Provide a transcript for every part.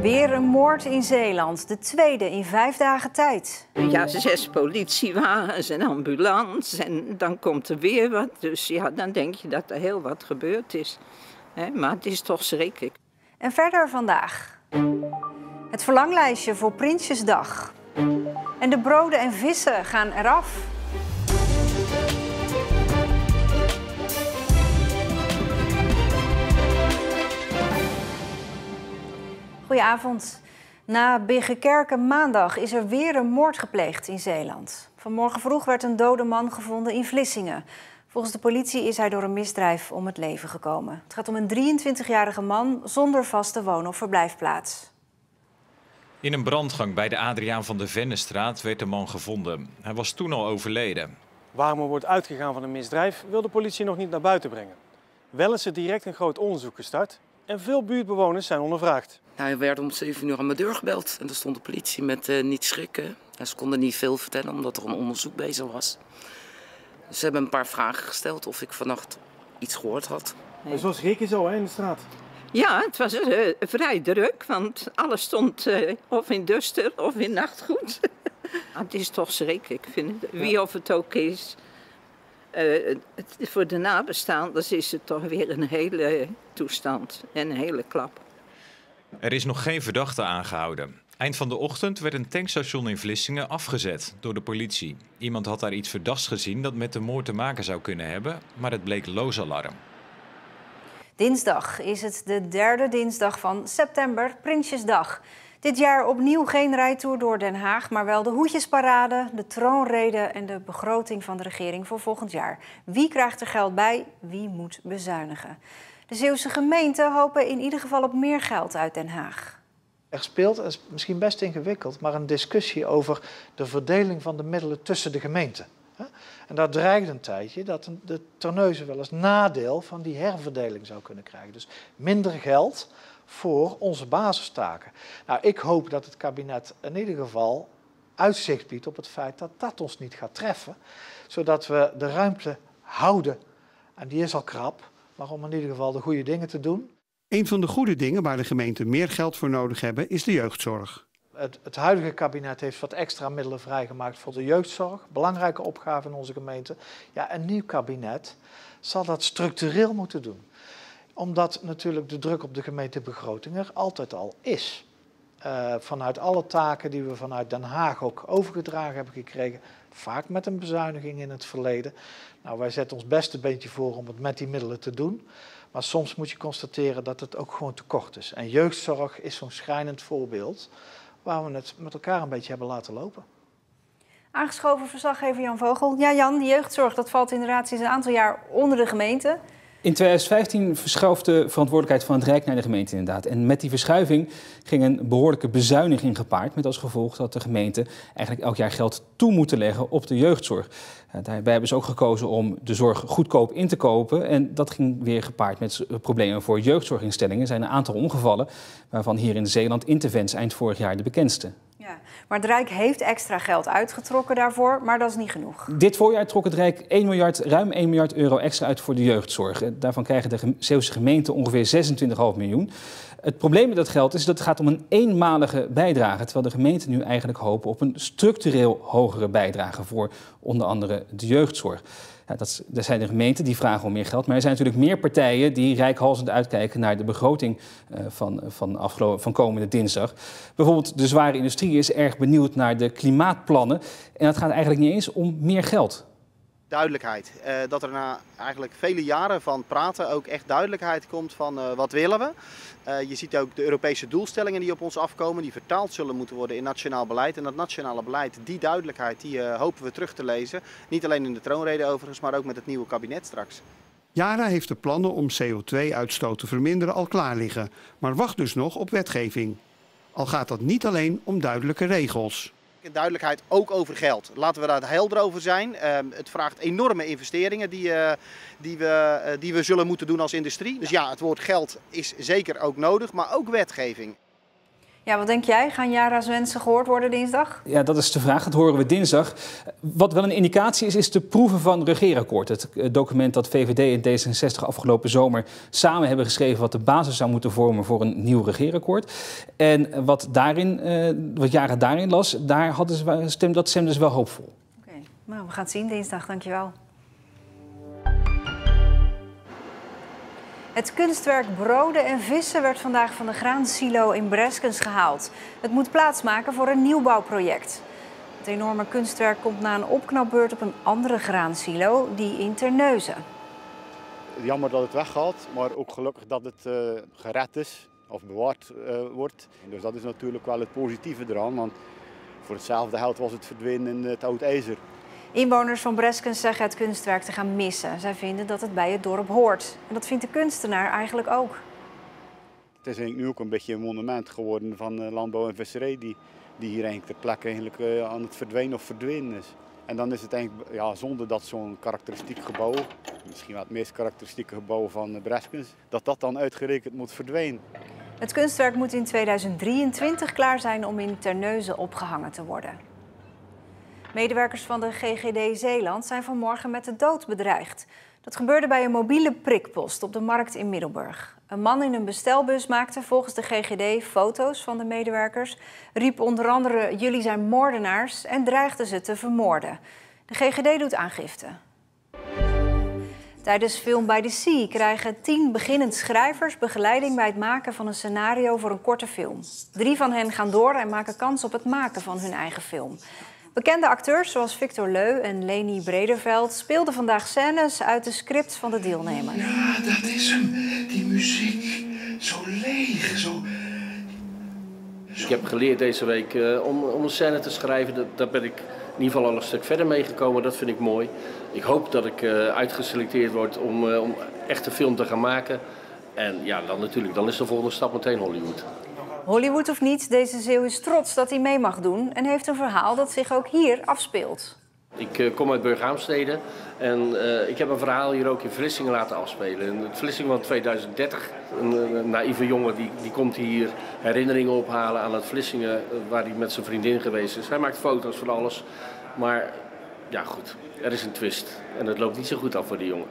Weer een moord in Zeeland, de tweede in 5 dagen tijd. Ja, 6 politiewagens en ambulance en dan komt er weer wat. Dus ja, dan denk je dat er heel wat gebeurd is. Maar het is toch schrikkelijk. En verder vandaag. Het verlanglijstje voor Prinsjesdag. En de broden en vissen gaan eraf. Goedenavond. Na Biggekerken maandag is er weer een moord gepleegd in Zeeland. Vanmorgen vroeg werd een dode man gevonden in Vlissingen. Volgens de politie is hij door een misdrijf om het leven gekomen. Het gaat om een 23-jarige man zonder vaste woon- of verblijfplaats. In een brandgang bij de Adriaan van de Vennestraat werd de man gevonden. Hij was toen al overleden. Waarom er wordt uitgegaan van een misdrijf wil de politie nog niet naar buiten brengen. Wel is er direct een groot onderzoek gestart en veel buurtbewoners zijn ondervraagd. Hij werd om 7 uur aan mijn deur gebeld en er stond de politie met niet schrikken. En ze konden niet veel vertellen omdat er een onderzoek bezig was. Ze hebben een paar vragen gesteld of ik vannacht iets gehoord had. Het was schrikken zo hè, in de straat. Ja, het was vrij druk, want alles stond of in duster of in nachtgoed. Het is toch schrikkelijk, vind ik. Wie of het ook is. Voor de nabestaanders is het toch weer een hele toestand en een hele klap. Er is nog geen verdachte aangehouden. Eind van de ochtend werd een tankstation in Vlissingen afgezet door de politie. Iemand had daar iets verdachts gezien dat met de moord te maken zou kunnen hebben, maar het bleek loos alarm. Dinsdag is het de derde dinsdag van september, Prinsjesdag. Dit jaar opnieuw geen rijtour door Den Haag, maar wel de hoedjesparade, de troonrede en de begroting van de regering voor volgend jaar. Wie krijgt er geld bij? Wie moet bezuinigen? De Zeeuwse gemeenten hopen in ieder geval op meer geld uit Den Haag. Er speelt, dat is misschien best ingewikkeld, maar een discussie over de verdeling van de middelen tussen de gemeenten. En dat dreigt een tijdje dat de Terneuzen wel eens nadeel van die herverdeling zou kunnen krijgen. Dus minder geld voor onze basistaken. Nou, ik hoop dat het kabinet in ieder geval uitzicht biedt op het feit dat dat ons niet gaat treffen. Zodat we de ruimte houden, en die is al krap, maar om in ieder geval de goede dingen te doen. Een van de goede dingen waar de gemeenten meer geld voor nodig hebben is de jeugdzorg. Het huidige kabinet heeft wat extra middelen vrijgemaakt voor de jeugdzorg. Belangrijke opgave in onze gemeente. Ja, een nieuw kabinet zal dat structureel moeten doen. Omdat natuurlijk de druk op de gemeentebegroting er altijd al is. Vanuit alle taken die we vanuit Den Haag ook overgedragen hebben gekregen. Vaak met een bezuiniging in het verleden. Nou, wij zetten ons best een beetje voor om het met die middelen te doen. Maar soms moet je constateren dat het ook gewoon tekort is. En jeugdzorg is zo'n schrijnend voorbeeld waar we het met elkaar een beetje hebben laten lopen. Aangeschoven verslaggever Jan Vogel. Ja Jan, de jeugdzorg dat valt inderdaad sinds een aantal jaar onder de gemeente. In 2015 verschuift de verantwoordelijkheid van het Rijk naar de gemeente inderdaad. En met die verschuiving ging een behoorlijke bezuiniging gepaard. Met als gevolg dat de gemeenten eigenlijk elk jaar geld toe moeten leggen op de jeugdzorg. Daarbij hebben ze ook gekozen om de zorg goedkoop in te kopen. En dat ging weer gepaard met problemen voor jeugdzorginstellingen. Er zijn een aantal omgevallen, waarvan hier in Zeeland Intervents eind vorig jaar de bekendste. Ja, maar het Rijk heeft extra geld uitgetrokken daarvoor, maar dat is niet genoeg. Dit voorjaar trok het Rijk ruim 1 miljard euro extra uit voor de jeugdzorg. Daarvan krijgen de Zeeuwse gemeenten ongeveer 26,5 miljoen. Het probleem met dat geld is dat het gaat om een eenmalige bijdrage, terwijl de gemeenten nu eigenlijk hopen op een structureel hogere bijdrage voor onder andere de jeugdzorg. Ja, dat zijn de gemeenten die vragen om meer geld. Maar er zijn natuurlijk meer partijen die reikhalzend uitkijken naar de begroting van komende dinsdag. Bijvoorbeeld de zware industrie is erg benieuwd naar de klimaatplannen. En dat gaat eigenlijk niet eens om meer geld. Duidelijkheid. Dat er na eigenlijk vele jaren van praten ook echt duidelijkheid komt van wat willen we. Je ziet ook de Europese doelstellingen die op ons afkomen, die vertaald zullen moeten worden in nationaal beleid. En dat nationale beleid, die duidelijkheid, die hopen we terug te lezen. Niet alleen in de troonrede overigens, maar ook met het nieuwe kabinet straks. Yara heeft de plannen om CO2-uitstoot te verminderen al klaar liggen, maar wacht dus nog op wetgeving. Al gaat dat niet alleen om duidelijke regels. Duidelijkheid ook over geld. Laten we daar helder over zijn. Het vraagt enorme investeringen die we zullen moeten doen als industrie. Dus ja, het woord geld is zeker ook nodig, maar ook wetgeving. Ja, wat denk jij? Gaan Jara's wensen gehoord worden dinsdag? Ja, dat is de vraag. Dat horen we dinsdag. Wat wel een indicatie is de proeven van regeerakkoord. Het document dat VVD en D66 afgelopen zomer samen hebben geschreven wat de basis zou moeten vormen voor een nieuw regeerakkoord. En wat Jara daarin las, dat stemde ze wel hoopvol. Oké, nou, we gaan het zien dinsdag. Dankjewel. Het kunstwerk Broden en Vissen werd vandaag van de graansilo in Breskens gehaald. Het moet plaatsmaken voor een nieuwbouwproject. Het enorme kunstwerk komt na een opknapbeurt op een andere graansilo, die in Terneuzen. Jammer dat het weggaat, maar ook gelukkig dat het gered is of bewaard wordt. Dus dat is natuurlijk wel het positieve eraan, want voor hetzelfde geld was het verdwenen in het oud ijzer. Inwoners van Breskens zeggen het kunstwerk te gaan missen. Zij vinden dat het bij het dorp hoort. En dat vindt de kunstenaar eigenlijk ook. Het is eigenlijk nu ook een beetje een monument geworden van landbouw en visserij die hier eigenlijk ter plekke aan het verdwijnen of verdwenen is. En dan is het eigenlijk zonde dat zo'n karakteristiek gebouw, misschien wel het meest karakteristieke gebouw van Breskens, dat dan uitgerekend moet verdwijnen. Het kunstwerk moet in 2023 klaar zijn om in Terneuzen opgehangen te worden. Medewerkers van de GGD Zeeland zijn vanmorgen met de dood bedreigd. Dat gebeurde bij een mobiele prikpost op de markt in Middelburg. Een man in een bestelbus maakte volgens de GGD foto's van de medewerkers, riep onder andere "jullie zijn moordenaars" en dreigde ze te vermoorden. De GGD doet aangifte. Tijdens Film by the Sea krijgen 10 beginnend schrijvers begeleiding bij het maken van een scenario voor een korte film. 3 van hen gaan door en maken kans op het maken van hun eigen film. Bekende acteurs zoals Victor Leu en Leni Brederveld speelden vandaag scènes uit de scripts van de deelnemers. Ja, dat is hem. Die muziek. Zo leeg, zo... Ik heb geleerd deze week om een scène te schrijven. Daar ben ik in ieder geval al een stuk verder meegekomen. Dat vind ik mooi. Ik hoop dat ik uitgeselecteerd word om echt een film te gaan maken. En ja, dan is de volgende stap meteen Hollywood. Hollywood of niet, deze Zeeuw is trots dat hij mee mag doen en heeft een verhaal dat zich ook hier afspeelt. Ik kom uit Burghaamstede en ik heb een verhaal hier ook in Vlissingen laten afspelen. In het Vlissingen van 2030, een naïeve jongen die komt hier herinneringen ophalen aan het Vlissingen waar hij met zijn vriendin geweest is. Hij maakt foto's van alles, maar ja goed, er is een twist en het loopt niet zo goed af voor die jongen.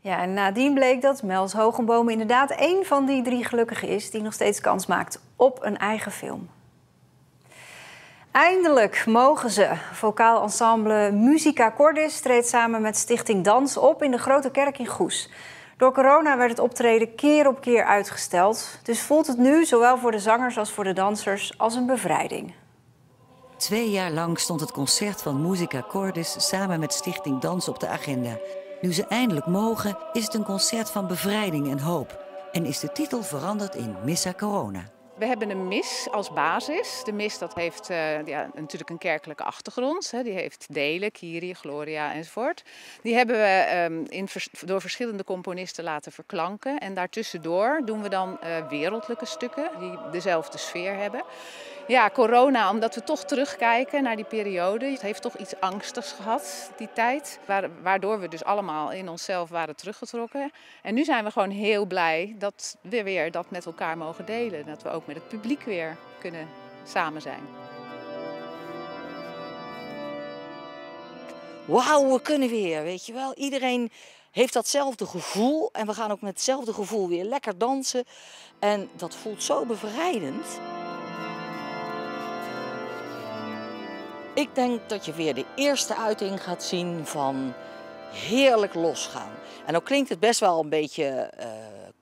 Ja, en nadien bleek dat Mels Hogenboom inderdaad één van die 3 gelukkigen is die nog steeds kans maakt op een eigen film. Eindelijk mogen ze. Vocaal ensemble Musica Cordis treedt samen met Stichting Dans op in de Grote Kerk in Goes. Door corona werd het optreden keer op keer uitgesteld. Dus voelt het nu, zowel voor de zangers als voor de dansers, als een bevrijding. 2 jaar lang stond het concert van Musica Cordis samen met Stichting Dans op de agenda. Nu ze eindelijk mogen, is het een concert van bevrijding en hoop. En is de titel veranderd in Missa Corona. We hebben een mis als basis. De mis dat heeft natuurlijk een kerkelijke achtergrond. Die heeft delen, Kyrie, Gloria enzovoort. Die hebben we door verschillende componisten laten verklanken. En daartussendoor doen we dan wereldlijke stukken die dezelfde sfeer hebben. Ja, corona, omdat we toch terugkijken naar die periode. Het heeft toch iets angstigs gehad, die tijd. Waardoor we dus allemaal in onszelf waren teruggetrokken. En nu zijn we gewoon heel blij dat we weer dat met elkaar mogen delen. Dat we ook met het publiek weer kunnen samen zijn. Wauw, we kunnen weer, weet je wel. Iedereen heeft datzelfde gevoel. En we gaan ook met hetzelfde gevoel weer lekker dansen. En dat voelt zo bevrijdend. Ik denk dat je weer de eerste uiting gaat zien van heerlijk losgaan. En dan klinkt het best wel een beetje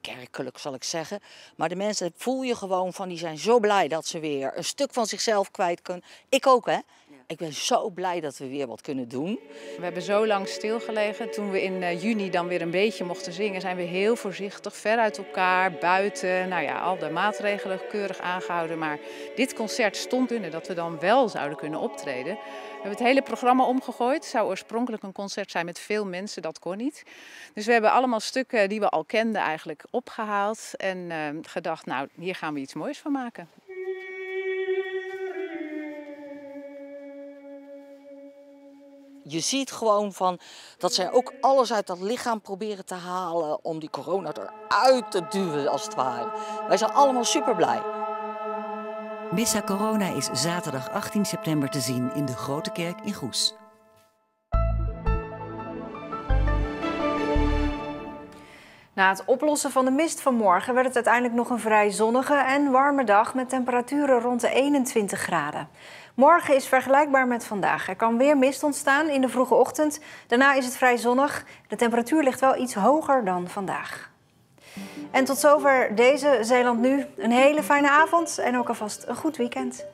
kerkelijk, zal ik zeggen. Maar de mensen voel je gewoon van, die zijn zo blij dat ze weer een stuk van zichzelf kwijt kunnen. Ik ook, hè. Ik ben zo blij dat we weer wat kunnen doen. We hebben zo lang stilgelegen. Toen we in juni dan weer een beetje mochten zingen, zijn we heel voorzichtig, ver uit elkaar, buiten. Nou ja, al de maatregelen keurig aangehouden. Maar dit concert stond binnen dat we dan wel zouden kunnen optreden. We hebben het hele programma omgegooid. Het zou oorspronkelijk een concert zijn met veel mensen, dat kon niet. Dus we hebben allemaal stukken die we al kenden eigenlijk opgehaald. En gedacht, nou, hier gaan we iets moois van maken. Je ziet gewoon van dat zij ook alles uit dat lichaam proberen te halen om die corona eruit te duwen, als het ware. Wij zijn allemaal super blij. Missa Corona is zaterdag 18 september te zien in de Grote Kerk in Goes. Na het oplossen van de mist vanmorgen werd het uiteindelijk nog een vrij zonnige en warme dag met temperaturen rond de 21 graden. Morgen is vergelijkbaar met vandaag. Er kan weer mist ontstaan in de vroege ochtend. Daarna is het vrij zonnig. De temperatuur ligt wel iets hoger dan vandaag. En tot zover deze Zeeland Nu. Een hele fijne avond en ook alvast een goed weekend.